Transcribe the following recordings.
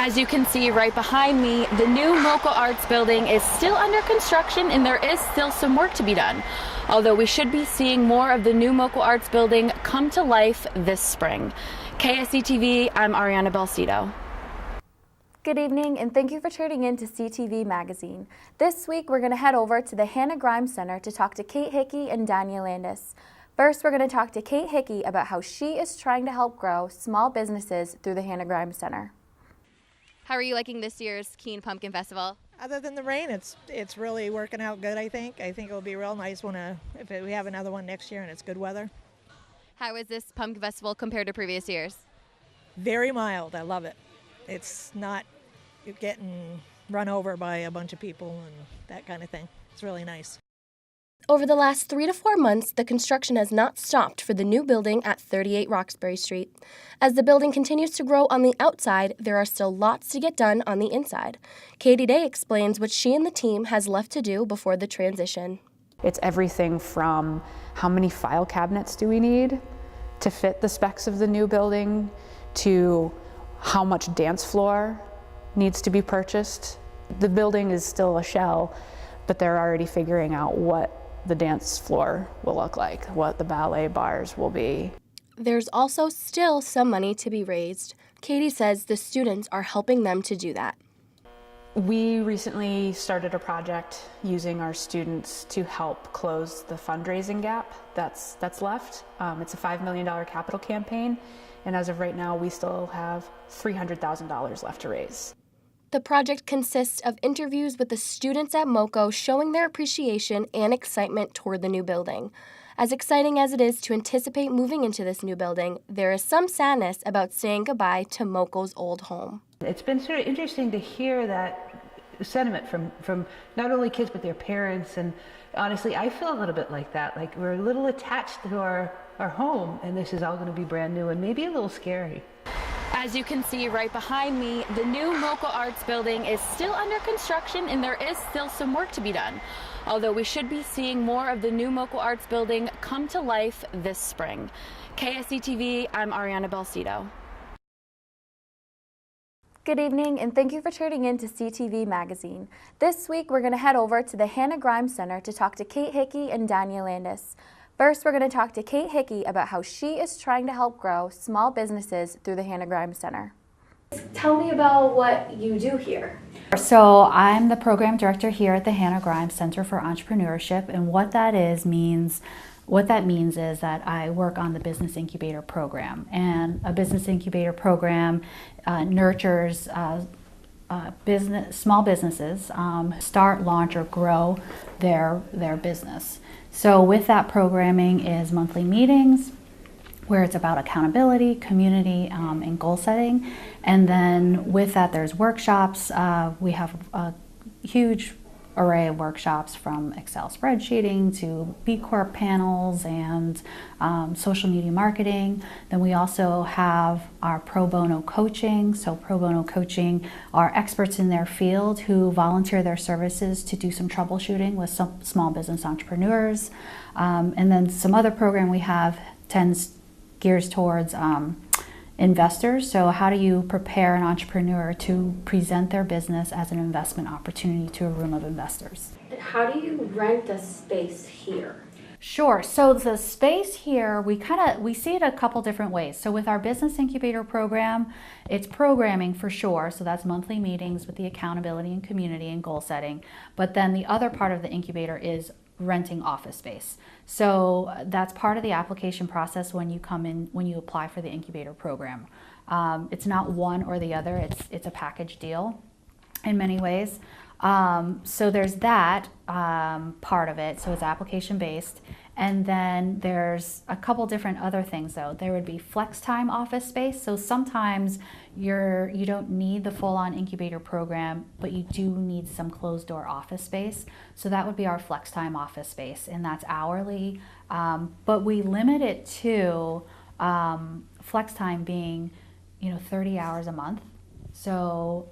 As you can see right behind me, the new Moco Arts building is still under construction and there is still some work to be done. Although we should be seeing more of the new Moco Arts building come to life this spring. KSE TV, I'm Ariana Belcito. Good evening and thank you for tuning in to CTV Magazine. This week we're going to head over to the Hannah Grimes Center to talk to Kate Hickey and Daniel Landis. First, we're going to talk to Kate Hickey about how she is trying to help grow small businesses through the Hannah Grimes Center. How are you liking this year's Keene Pumpkin Festival? Other than the rain, it's really working out good, I think. I think it'll be real nice if we have another one next year and it's good weather. How is this Pumpkin Festival compared to previous years? Very mild. I love it. It's not getting run over by a bunch of people and that kind of thing. It's really nice. Over the last 3 to 4 months, the construction has not stopped for the new building at 38 Roxbury Street. As the building continues to grow on the outside, there are still lots to get done on the inside. Katie Day explains what she and the team has left to do before the transition. It's everything from how many file cabinets do we need to fit the specs of the new building, to how much dance floor needs to be purchased. The building is still a shell, but they're already figuring out what the dance floor will look like, what the ballet bars will be. There's also still some money to be raised. Katie says the students are helping them to do that. We recently started a project using our students to help close the fundraising gap that's left. It's a $5 million capital campaign, and as of right now, we still have $300,000 left to raise. The project consists of interviews with the students at Moco showing their appreciation and excitement toward the new building. As exciting as it is to anticipate moving into this new building, there is some sadness about saying goodbye to Moco's old home. It's been sort of interesting to hear that sentiment from not only kids but their parents, and honestly I feel a little bit like that, like we're a little attached to our home and this is all going to be brand new and maybe a little scary. As you can see right behind me, the new Moco Arts building is still under construction and there is still some work to be done. Although we should be seeing more of the new Moco Arts building come to life this spring. KSE TV, I'm Ariana Belcito. Good evening and thank you for tuning in to CTV Magazine. This week we're going to head over to the Hannah Grimes Center to talk to Kate Hickey and Daniel Landis. First, we're going to talk to Kate Hickey about how she is trying to help grow small businesses through the Hannah Grimes Center. Tell me about what you do here. So I'm the program director here at the Hannah Grimes Center for Entrepreneurship, and what that means is that I work on the Business Incubator program, and a Business Incubator program nurtures small businesses start, launch, or grow their business. So with that programming is monthly meetings where it's about accountability, community, and goal setting. And then with that there's workshops. We have a huge array of workshops from Excel spreadsheeting to B Corp panels and social media marketing. Then we also have our pro bono coaching. So pro bono coaching are experts in their field who volunteer their services to do some troubleshooting with some small business entrepreneurs. And then some other program we have gears towards investors. So how do you prepare an entrepreneur to present their business as an investment opportunity to a room of investors? How do you rent a space here? Sure. So the space here, we see it a couple different ways. So with our Business Incubator program, it's programming for sure. So that's monthly meetings with the accountability and community and goal setting. But then the other part of the incubator is renting office space. So that's part of the application process when you come in, when you apply for the incubator program. It's not one or the other, it's a package deal in many ways. So there's that part of it, so it's application based. And then there's a couple different other things though. There would be flex time office space. So sometimes you don't need the full-on incubator program, but you do need some closed door office space. So that would be our flex time office space, and that's hourly. But we limit it to flex time being 30 hours a month. So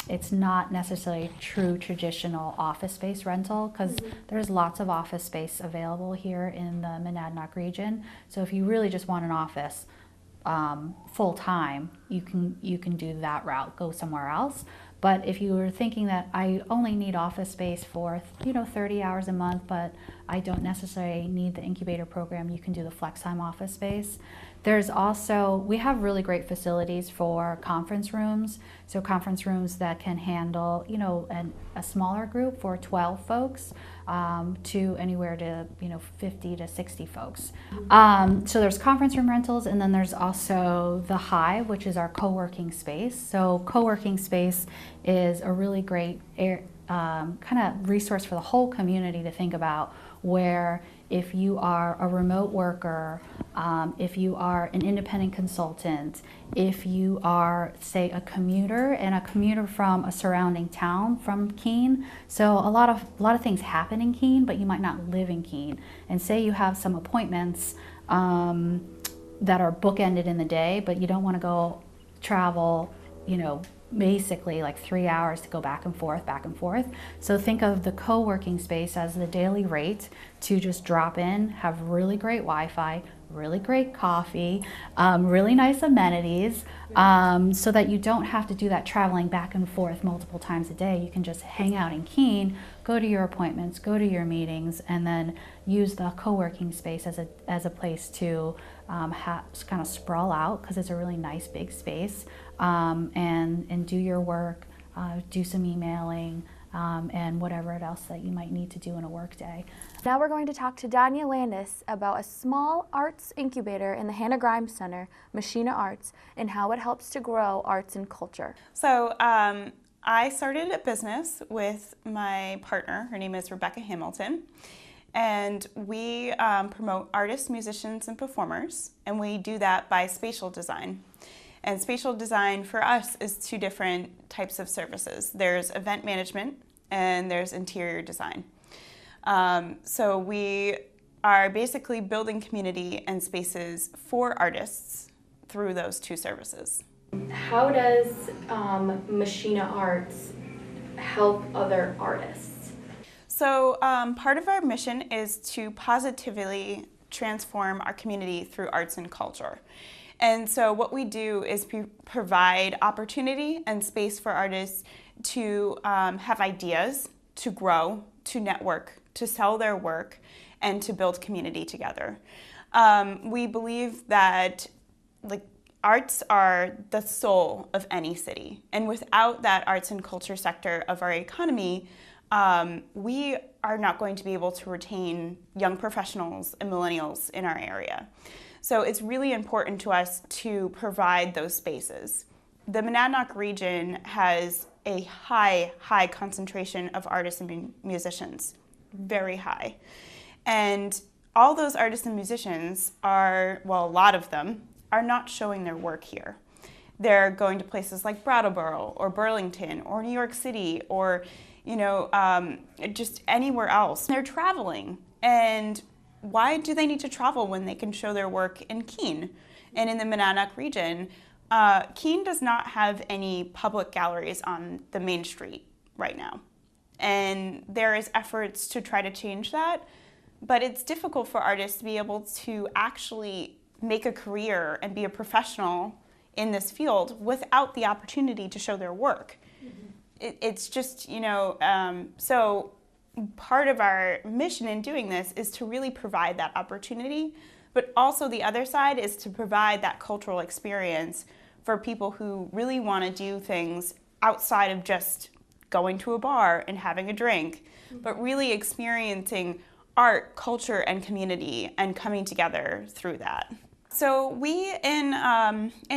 it's not necessarily true traditional office space rental, because there's lots of office space available here in the Monadnock region. So if you really just want an office, full time, you can do that route, go somewhere else. But if you were thinking that I only need office space for 30 hours a month, but I don't necessarily need the incubator program, you can do the flex time office space. There's also, we have really great facilities for conference rooms. So conference rooms that can handle, a smaller group for 12 folks to anywhere to, 50 to 60 folks. So there's conference room rentals, and then there's also the Hive, which is our co-working space. So co-working space is a really great kind of resource for the whole community to think about, where if you are a remote worker, if you are an independent consultant, if you are, say, a commuter from a surrounding town from Keene. So a lot of things happen in Keene, but you might not live in Keene. And say you have some appointments that are bookended in the day, but you don't want to go travel, basically like 3 hours to go back and forth. So think of the co-working space as the daily rate to just drop in, have really great Wi-Fi, really great coffee, really nice amenities, so that you don't have to do that traveling back and forth multiple times a day. You can just hang out in Keene, go to your appointments, go to your meetings, and then use the co-working space as a place to kind of sprawl out, because it's a really nice big space, and do your work, do some emailing, and whatever else that you might need to do in a work day. Now we're going to talk to Danya Landis about a small arts incubator in the Hannah Grimes Center, Machina Arts, and how it helps to grow arts and culture. So I started a business with my partner. Her name is Rebecca Hamilton. And we promote artists, musicians, and performers. And we do that by spatial design. And spatial design for us is two different types of services. There's event management and there's interior design. So we are basically building community and spaces for artists through those two services. How does Machina Arts help other artists? So part of our mission is to positively transform our community through arts and culture. And so what we do is provide opportunity and space for artists to have ideas, to grow, to network, to sell their work, and to build community together. We believe that arts are the soul of any city. And without that arts and culture sector of our economy, we are not going to be able to retain young professionals and millennials in our area. So it's really important to us to provide those spaces. The Monadnock region has a high concentration of artists and musicians, very high. And all those artists and musicians a lot of them are not showing their work here. They're going to places like Brattleboro or Burlington or New York City or just anywhere else. They're traveling, and why do they need to travel when they can show their work in Keene? And in the Monadnock region, Keene does not have any public galleries on the main street right now. And there is efforts to try to change that, but it's difficult for artists to be able to actually make a career and be a professional in this field without the opportunity to show their work. It's just, so part of our mission in doing this is to really provide that opportunity, but also the other side is to provide that cultural experience for people who really want to do things outside of just going to a bar and having a drink, but really experiencing art, culture, and community and coming together through that. So we, in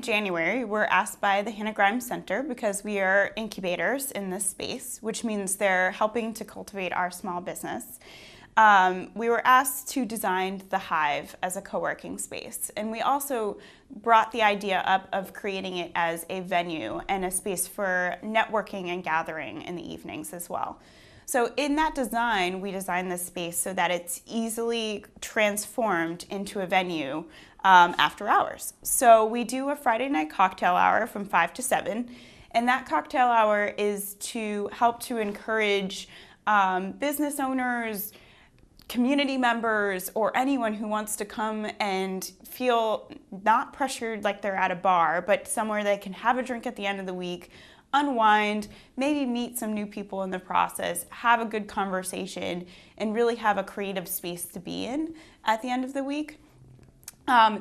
January, were asked by the Hannah Grimes Center, because we are incubators in this space, which means they're helping to cultivate our small business. We were asked to design the Hive as a co-working space. And we also brought the idea up of creating it as a venue and a space for networking and gathering in the evenings as well. So in that design, we designed this space so that it's easily transformed into a venue after hours. So we do a Friday night cocktail hour from 5 to 7, and that cocktail hour is to help to encourage business owners, community members or anyone who wants to come and feel not pressured like they're at a bar, but somewhere they can have a drink at the end of the week, unwind, maybe meet some new people in the process, have a good conversation, and really have a creative space to be in at the end of the week.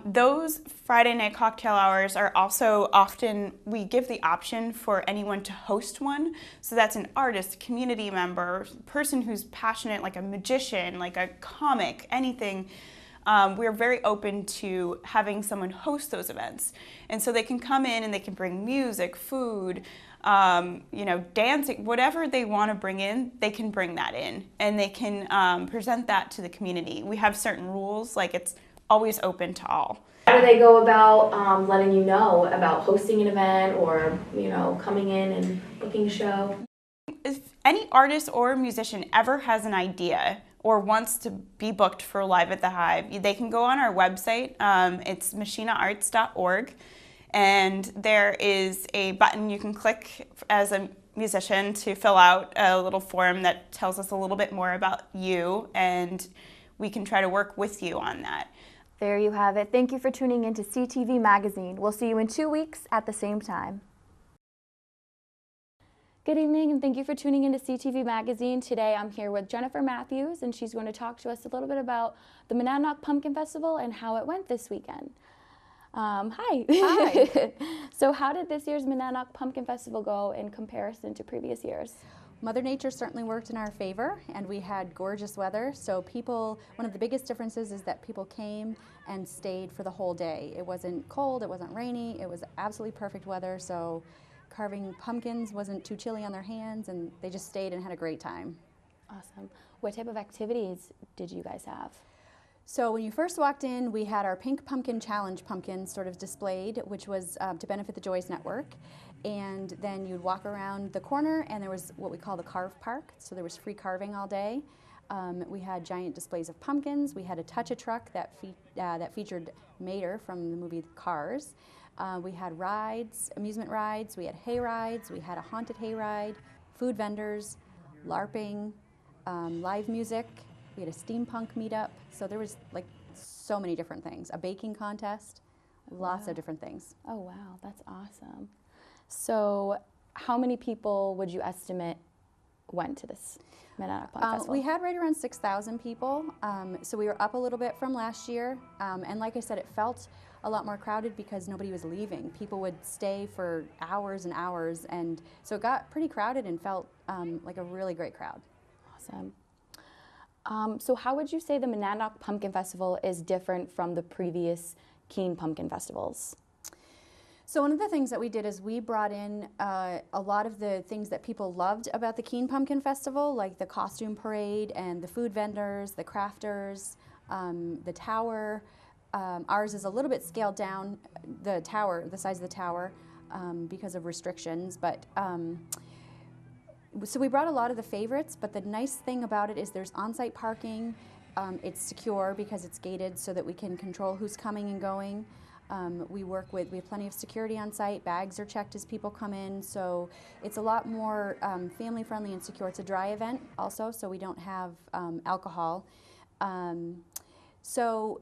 Those Friday night cocktail hours are also often, we give the option for anyone to host one. So that's an artist, community member, person who's passionate, like a magician, like a comic, anything. We're very open to having someone host those events. And so they can come in and they can bring music, food, dancing, whatever they want to bring in, they can bring that in. And they can present that to the community. We have certain rules, like it's always open to all. How do they go about letting you know about hosting an event or, coming in and booking a show? If any artist or musician ever has an idea or wants to be booked for Live at the Hive, they can go on our website. It's machinaarts.org, and there is a button you can click as a musician to fill out a little form that tells us a little bit more about you, and we can try to work with you on that. There you have it. Thank you for tuning in to CTV Magazine. We'll see you in 2 weeks at the same time. Good evening, and thank you for tuning in to CTV Magazine. Today I'm here with Jennifer Matthews, and she's going to talk to us a little bit about the Monadnock Pumpkin Festival and how it went this weekend. Hi. Hi. So how did this year's Monadnock Pumpkin Festival go in comparison to previous years? Mother Nature certainly worked in our favor, and we had gorgeous weather. So one of the biggest differences is that people came and stayed for the whole day. It wasn't cold, it wasn't rainy, it was absolutely perfect weather. So carving pumpkins wasn't too chilly on their hands, and they just stayed and had a great time. Awesome. What type of activities did you guys have? So when you first walked in, we had our Pink Pumpkin Challenge pumpkins sort of displayed, which was to benefit the Joys Network. And then you'd walk around the corner, and there was what we call the Carve Park. So there was free carving all day. We had giant displays of pumpkins. We had a Touch-A-Truck that featured Mater from the movie Cars. We had rides, amusement rides. We had hay rides. We had a haunted hay ride, food vendors, LARPing, live music. We had a steampunk meetup. So there was like so many different things. A baking contest, lots of different things. Oh wow, that's awesome. So how many people would you estimate went to this Monadnock Pumpkin Festival? We had right around 6,000 people, so we were up a little bit from last year. And like I said, it felt a lot more crowded because nobody was leaving. People would stay for hours and hours, and so it got pretty crowded and felt like a really great crowd. Awesome. So how would you say the Monadnock Pumpkin Festival is different from the previous Keene Pumpkin Festivals? So one of the things that we did is we brought in a lot of the things that people loved about the Keene Pumpkin Festival, like the costume parade and the food vendors, the crafters, the tower. Ours is a little bit scaled down, the size of the tower, because of restrictions. But so we brought a lot of the favorites, but the nice thing about it is there's on-site parking. It's secure because it's gated so that we can control who's coming and going. We have plenty of security on site. Bags are checked as people come in, so it's a lot more family friendly and secure. It's a dry event also, so we don't have alcohol. So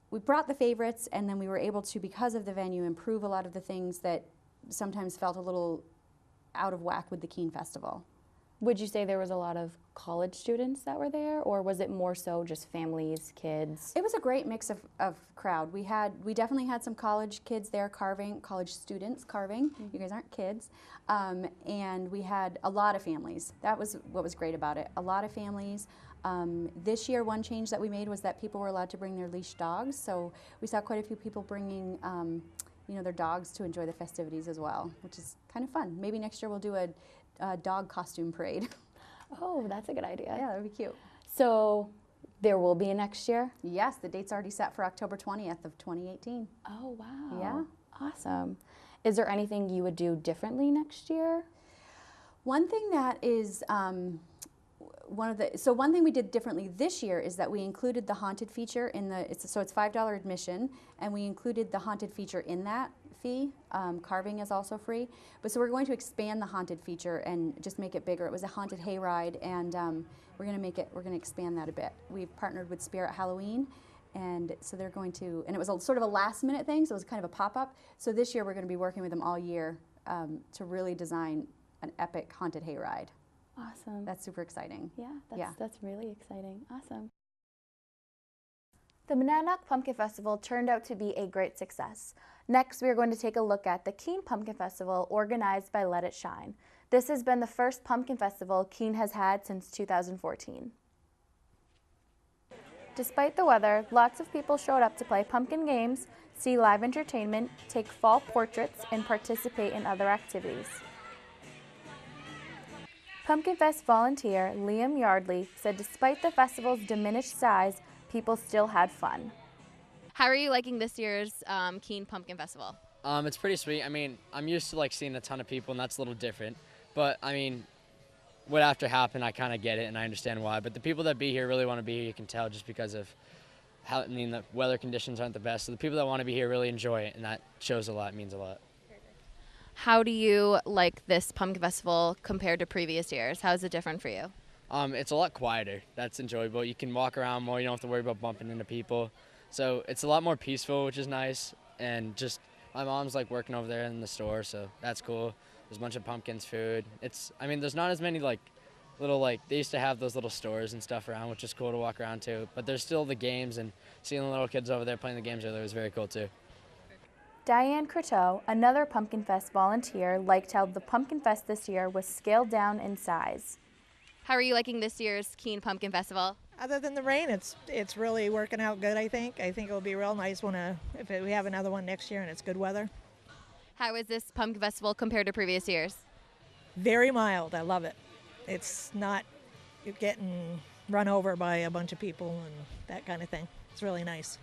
we brought the favorites, and then we were able to, because of the venue, improve a lot of the things that sometimes felt a little out of whack with the Keene Festival. Would you say there was a lot of college students that were there, or was it more so just families, kids? It was a great mix of crowd. We definitely had some college kids there carving, college students carving. Mm-hmm. You guys aren't kids. And we had a lot of families. That was what was great about it. A lot of families. This year, one change that we made was that people were allowed to bring their leash dogs. So we saw quite a few people bringing their dogs to enjoy the festivities as well, which is kind of fun. Maybe next year we'll do a dog costume parade. Oh, that's a good idea. Yeah, that would be cute. So there will be a next year? Yes, the date's already set for October 20th of 2018. Oh, wow. Yeah. Awesome. Is there anything you would do differently next year? One thing that is, one thing we did differently this year is that we included the haunted feature in so it's $5 admission, and we included the haunted feature in that fee. Carving is also free, but so we're going to expand the haunted feature and just make it bigger. It was a haunted hayride, and we're going to expand that a bit. We've partnered with Spirit Halloween, and so they're going to, and it was sort of a last minute thing, so it was kind of a pop-up. So this year we're going to be working with them all year to really design an epic haunted hayride. Awesome. That's super exciting. Yeah, that's really exciting. Awesome. The Monadnock Pumpkin Festival turned out to be a great success. Next, we are going to take a look at the Keene Pumpkin Festival organized by Let It Shine. This has been the first pumpkin festival Keene has had since 2014. Despite the weather, lots of people showed up to play pumpkin games, see live entertainment, take fall portraits, and participate in other activities. Pumpkin Fest volunteer Liam Yardley said despite the festival's diminished size, people still had fun. How are you liking this year's Keene Pumpkin Festival? It's pretty sweet. I mean, I'm used to like seeing a ton of people, and that's a little different. But I mean, what after happened, I kind of get it, and I understand why. But the people that be here really want to be here. You can tell just because of how, I mean, the weather conditions aren't the best. So the people that want to be here really enjoy it, and that shows a lot, means a lot. How do you like this pumpkin festival compared to previous years? How is it different for you? It's a lot quieter. That's enjoyable. You can walk around more. You don't have to worry about bumping into people. So it's a lot more peaceful, which is nice. And just my mom's like working over there in the store, so that's cool. There's a bunch of pumpkins, food. I mean, there's not as many like little they used to have those little stores and stuff around, which is cool to walk around to. But there's still the games, and seeing the little kids over there playing the games earlier was very cool too. Diane Croteau, another Pumpkin Fest volunteer, liked how the Pumpkin Fest this year was scaled down in size. How are you liking this year's Keene Pumpkin Festival? Other than the rain, it's really working out good, I think. I think it'll be real nice if we have another one next year and it's good weather. How is this Pumpkin Festival compared to previous years? Very mild. I love it. It's not getting run over by a bunch of people and that kind of thing. It's really nice.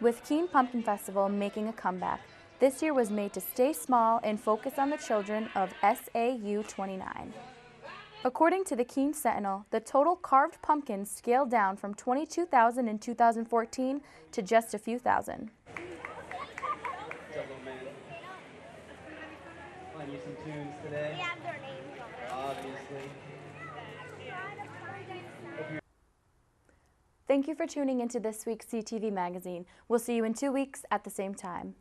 With Keene Pumpkin Festival making a comeback, this year was made to stay small and focus on the children of SAU 29. According to the Keene Sentinel, the total carved pumpkins scaled down from 22,000 in 2014 to just a few thousand. Find you some tunes today. We have their names obviously. Thank you for tuning into this week's CTV Magazine. We'll see you in 2 weeks at the same time.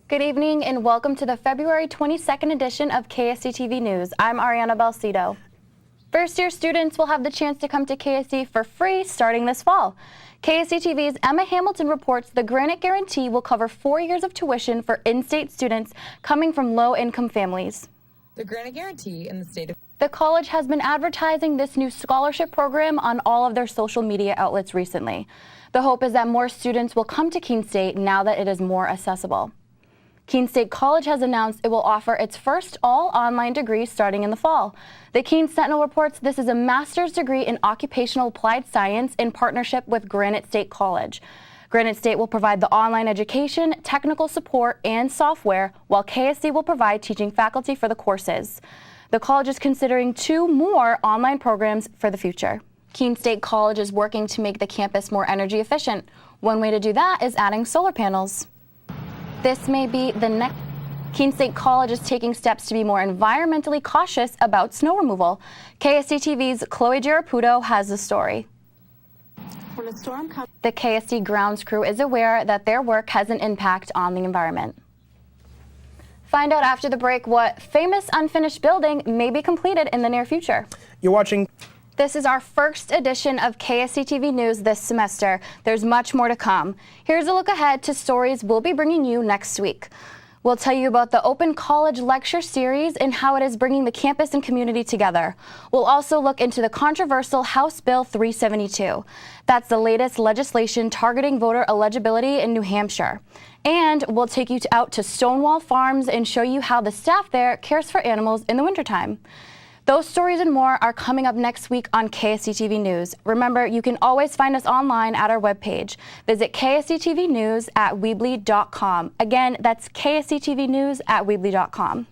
Good evening and welcome to the February 22nd edition of KSC TV News. I'm Ariana Balsito. First-year students will have the chance to come to KSC for free starting this fall. KSC TV's Emma Hamilton reports the Granite Guarantee will cover 4 years of tuition for in-state students coming from low-income families. The Granite Guarantee in the state of... The college has been advertising this new scholarship program on all of their social media outlets recently. The hope is that more students will come to Keene State now that it is more accessible. Keene State College has announced it will offer its first all-online degree starting in the fall. The Keene Sentinel reports this is a master's degree in occupational applied science in partnership with Granite State College. Granite State will provide the online education, technical support, and software, while KSC will provide teaching faculty for the courses. The college is considering 2 more online programs for the future. Keene State College is working to make the campus more energy efficient. One way to do that is adding solar panels. This may be the next. Keene State College is taking steps to be more environmentally cautious about snow removal. KSC TV's Chloe Giraputo has the story. When a storm comes, the KSC grounds crew is aware that their work has an impact on the environment. Find out after the break what famous unfinished building may be completed in the near future. You're watching. This is our first edition of KSC TV News this semester. There's much more to come. Here's a look ahead to stories we'll be bringing you next week. We'll tell you about the Open College Lecture Series and how it is bringing the campus and community together. We'll also look into the controversial House Bill 372. That's the latest legislation targeting voter eligibility in New Hampshire. And we'll take you out to Stonewall Farms and show you how the staff there cares for animals in the wintertime. Those stories and more are coming up next week on KSC TV News. Remember, you can always find us online at our webpage. Visit KSCTV News at Weebly.com. Again, that's KSCTV News at Weebly.com.